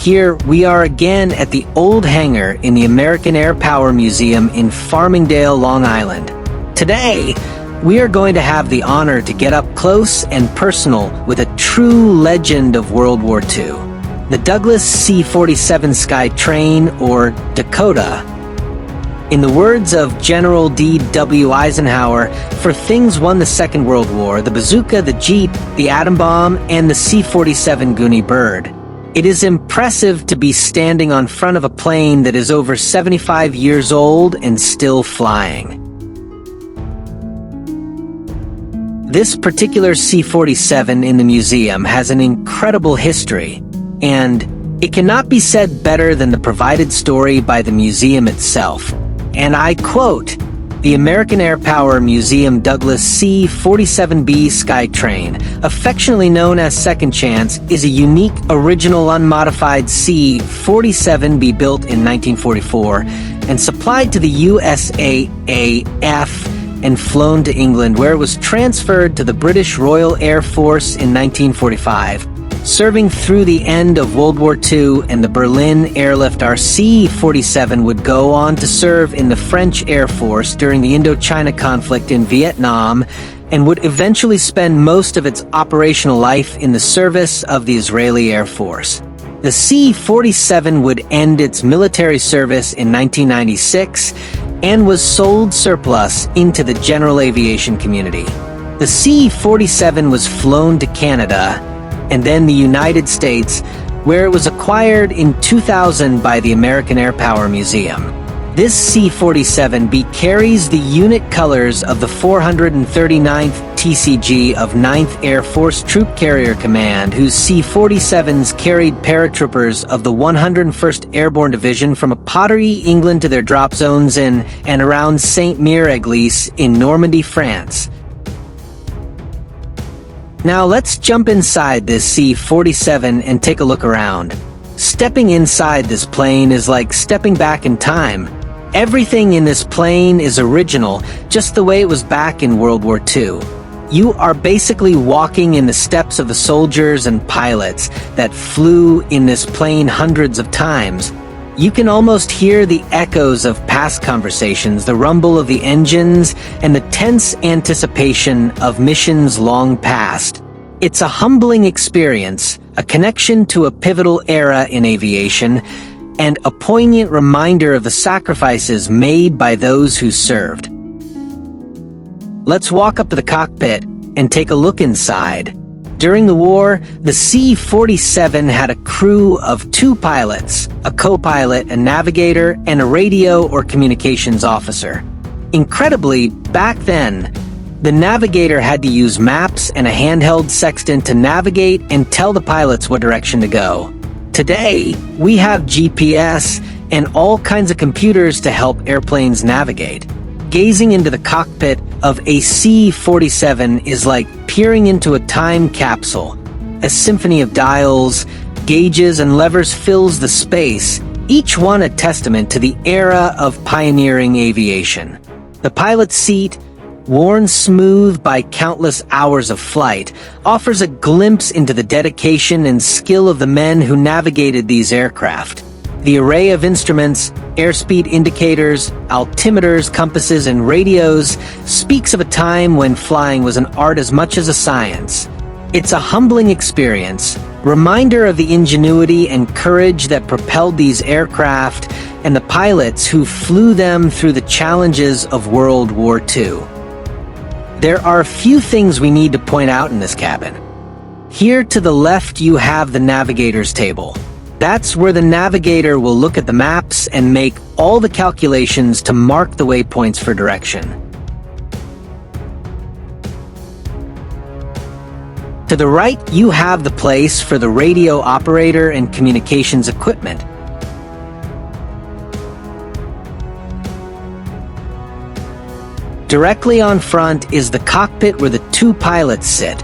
here we are again at the old hangar in the American Air Power Museum in Farmingdale, Long Island. Today, we are going to have the honor to get up close and personal with a true legend of World War II, the Douglas C-47 Skytrain, or Dakota. In the words of General D.W. Eisenhower, for things won the Second World War, the bazooka, the jeep, the atom bomb, and the C-47 Goonie bird. It is impressive to be standing on front of a plane that is over 75 years old and still flying. This particular C-47 in the museum has an incredible history, and it cannot be said better than the provided story by the museum itself. And I quote, "The American Air Power Museum Douglas C-47B Skytrain, affectionately known as Second Chance, is a unique, original, unmodified C-47B built in 1944 and supplied to the USAAF and flown to England, where it was transferred to the British Royal Air Force in 1945. Serving through the end of World War II and the Berlin airlift, our C-47 would go on to serve in the French Air Force during the Indochina conflict in Vietnam and would eventually spend most of its operational life in the service of the Israeli Air Force. The C-47 would end its military service in 1996 and was sold surplus into the general aviation community. The C-47 was flown to Canada and then the United States, where it was acquired in 2000 by the American Air Power Museum. This C-47B carries the unit colors of the 439th TCG of 9th Air Force Troop Carrier Command, whose C-47s carried paratroopers of the 101st Airborne Division from Pottery, England to their drop zones in and around Saint-Mire-Église in Normandy, France. Now let's jump inside this C-47 and take a look around. Stepping inside this plane is like stepping back in time. Everything in this plane is original, just the way it was back in World War II. You are basically walking in the steps of the soldiers and pilots that flew in this plane hundreds of times. You can almost hear the echoes of past conversations, the rumble of the engines, and the tense anticipation of missions long past. It's a humbling experience, a connection to a pivotal era in aviation, and a poignant reminder of the sacrifices made by those who served. Let's walk up to the cockpit and take a look inside. During the war, the C-47 had a crew of 2 pilots, a co-pilot, a navigator, and a radio or communications officer. Incredibly, back then, the navigator had to use maps and a handheld sextant to navigate and tell the pilots what direction to go. Today, we have GPS and all kinds of computers to help airplanes navigate. Gazing into the cockpit of a C-47 is like peering into a time capsule. A symphony of dials, gauges, and levers fills the space, each one a testament to the era of pioneering aviation. The pilot's seat, worn smooth by countless hours of flight, offers a glimpse into the dedication and skill of the men who navigated these aircraft. The array of instruments, airspeed indicators, altimeters, compasses, and radios speaks of a time when flying was an art as much as a science. It's a humbling experience, reminder of the ingenuity and courage that propelled these aircraft and the pilots who flew them through the challenges of World War II. There are a few things we need to point out in this cabin. Here to the left you have the navigator's table. That's where the navigator will look at the maps and make all the calculations to mark the waypoints for direction. To the right, you have the place for the radio operator and communications equipment. Directly on front is the cockpit where the 2 pilots sit.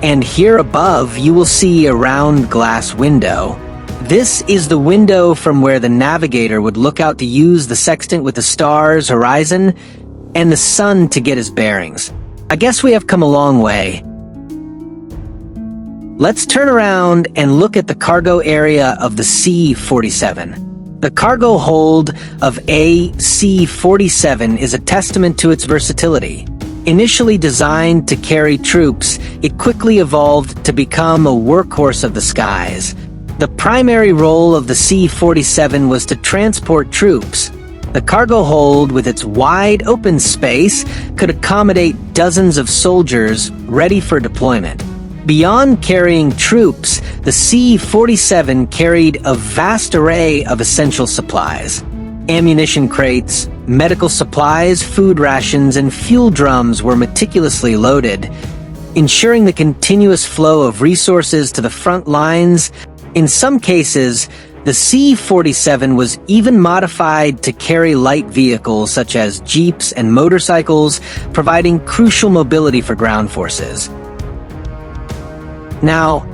And here above, you will see a round glass window. This is the window from where the navigator would look out to use the sextant with the stars, horizon, and the sun to get his bearings. I guess we have come a long way. Let's turn around and look at the cargo area of the C-47. The cargo hold of a C-47 is a testament to its versatility. Initially designed to carry troops, it quickly evolved to become a workhorse of the skies. The primary role of the C-47 was to transport troops. The cargo hold, with its wide open space, could accommodate dozens of soldiers ready for deployment. Beyond carrying troops, the C-47 carried a vast array of essential supplies. Ammunition crates, medical supplies, food rations, and fuel drums were meticulously loaded, ensuring the continuous flow of resources to the front lines. In some cases, the C-47 was even modified to carry light vehicles such as jeeps and motorcycles, providing crucial mobility for ground forces. Now,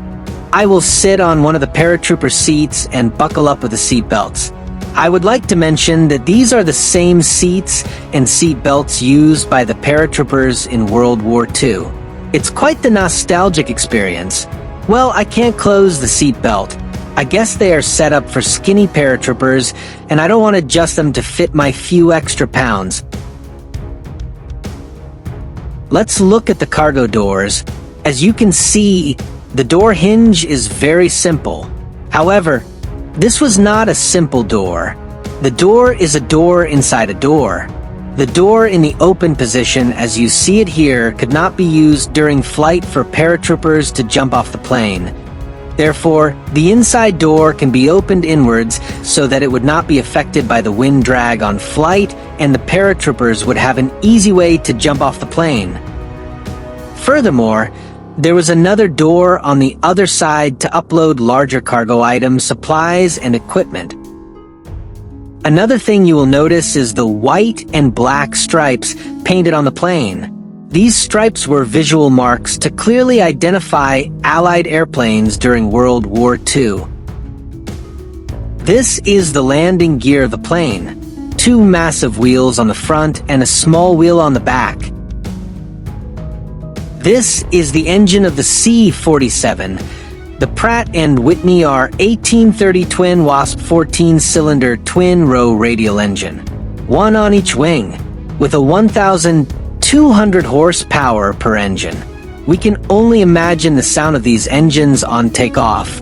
I will sit on one of the paratrooper seats and buckle up with the seat belts. I would like to mention that these are the same seats and seat belts used by the paratroopers in World War II. It's quite the nostalgic experience. Well, I can't close the seat belt. I guess they are set up for skinny paratroopers, and I don't want to adjust them to fit my few extra pounds. Let's look at the cargo doors. As you can see, the door hinge is very simple. However, this was not a simple door. The door is a door inside a door. The door in the open position, as you see it here, could not be used during flight for paratroopers to jump off the plane. Therefore, the inside door can be opened inwards so that it would not be affected by the wind drag on flight, and the paratroopers would have an easy way to jump off the plane. Furthermore, there was another door on the other side to upload larger cargo items, supplies, and equipment. Another thing you will notice is the white and black stripes painted on the plane. These stripes were visual marks to clearly identify Allied airplanes during World War II. This is the landing gear of the plane. Two massive wheels on the front and a small wheel on the back. This is the engine of the C-47. The Pratt & Whitney R1830 twin Wasp 14-cylinder twin-row radial engine, one on each wing, with a 1,200 horsepower per engine. We can only imagine the sound of these engines on takeoff.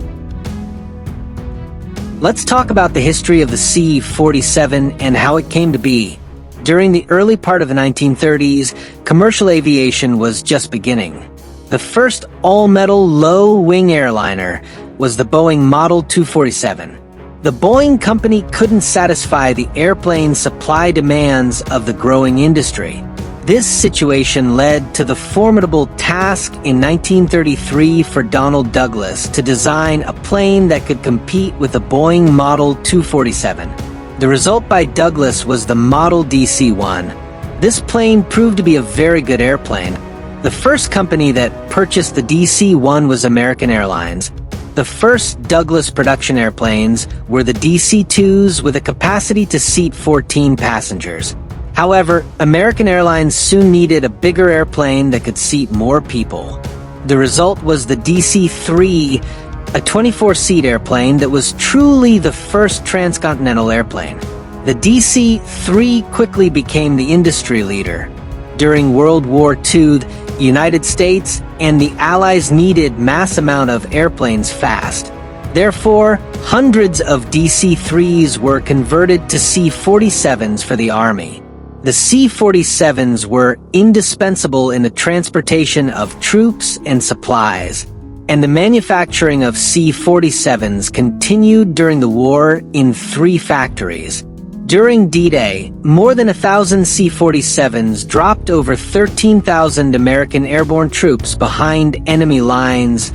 Let's talk about the history of the C-47 and how it came to be. During the early part of the 1930s, commercial aviation was just beginning. The first all-metal low-wing airliner was the Boeing Model 247. The Boeing company couldn't satisfy the airplane supply demands of the growing industry. This situation led to the formidable task in 1933 for Donald Douglas to design a plane that could compete with the Boeing Model 247. The result by Douglas was the Model DC-1. This plane proved to be a very good airplane. The first company that purchased the DC-1 was American Airlines. The first Douglas production airplanes were the DC-2s with a capacity to seat 14 passengers. However, American Airlines soon needed a bigger airplane that could seat more people. The result was the DC-3, a 24-seat airplane that was truly the first transcontinental airplane. The DC-3 quickly became the industry leader. During World War II, the United States and the Allies needed mass amount of airplanes fast. Therefore, hundreds of DC-3s were converted to C-47s for the Army. The C-47s were indispensable in the transportation of troops and supplies, and the manufacturing of C-47s continued during the war in 3 factories. During D-Day, more than 1,000 C-47s dropped over 13,000 American airborne troops behind enemy lines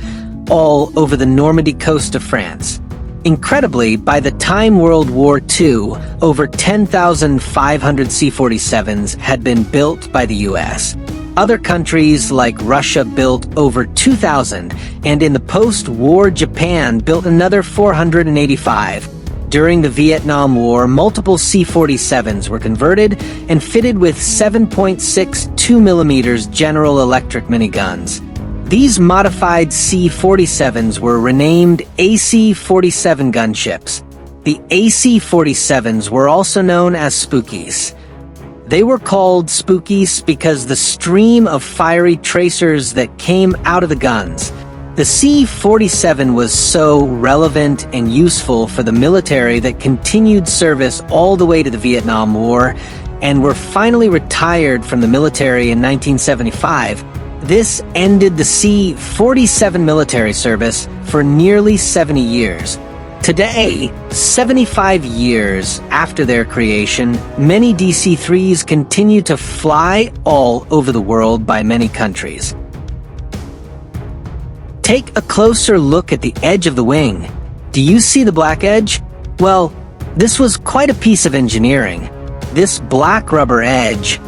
all over the Normandy coast of France. Incredibly, by the time World War II, over 10,500 C-47s had been built by the U.S. Other countries like Russia built over 2,000, and in the post-war Japan built another 485. During the Vietnam War, multiple C-47s were converted and fitted with 7.62 mm General Electric miniguns. These modified C-47s were renamed AC-47 gunships. The AC-47s were also known as Spookies. They were called Spookies because the stream of fiery tracers that came out of the guns. The C-47 was so relevant and useful for the military that continued service all the way to the Vietnam War and were finally retired from the military in 1975. This ended the C-47 military service for nearly 70 years. Today, 75 years after their creation, many DC-3s continue to fly all over the world by many countries. Take a closer look at the edge of the wing. Do you see the black edge? Well, this was quite a piece of engineering. This black rubber edge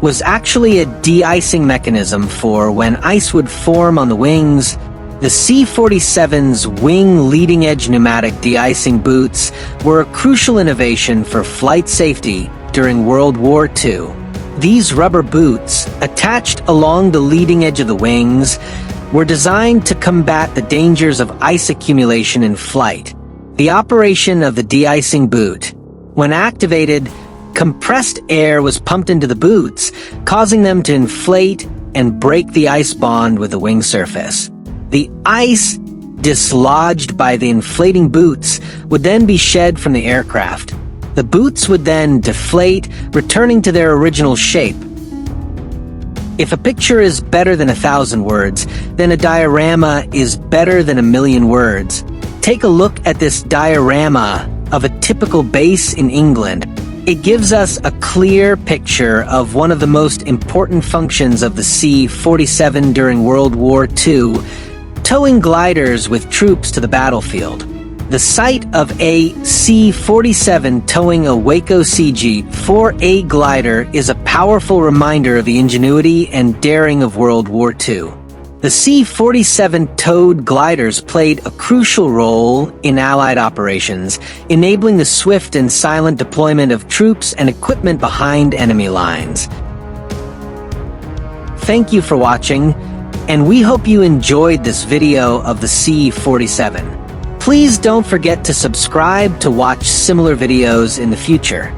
was actually a de-icing mechanism for when ice would form on the wings. The C-47's wing leading-edge pneumatic de-icing boots were a crucial innovation for flight safety during World War II. These rubber boots, attached along the leading edge of the wings, were designed to combat the dangers of ice accumulation in flight. The operation of the de-icing boot, when activated, compressed air was pumped into the boots, causing them to inflate and break the ice bond with the wing surface. The ice, dislodged by the inflating boots, would then be shed from the aircraft. The boots would then deflate, returning to their original shape. If a picture is better than 1,000 words, then a diorama is better than 1,000,000 words. Take a look at this diorama of a typical base in England. It gives us a clear picture of one of the most important functions of the C-47 during World War II, towing gliders with troops to the battlefield. The sight of a C-47 towing a WACO CG-4A glider is a powerful reminder of the ingenuity and daring of World War II. The C-47 towed gliders played a crucial role in Allied operations, enabling the swift and silent deployment of troops and equipment behind enemy lines. Thank you for watching, and we hope you enjoyed this video of the C-47. Please don't forget to subscribe to watch similar videos in the future.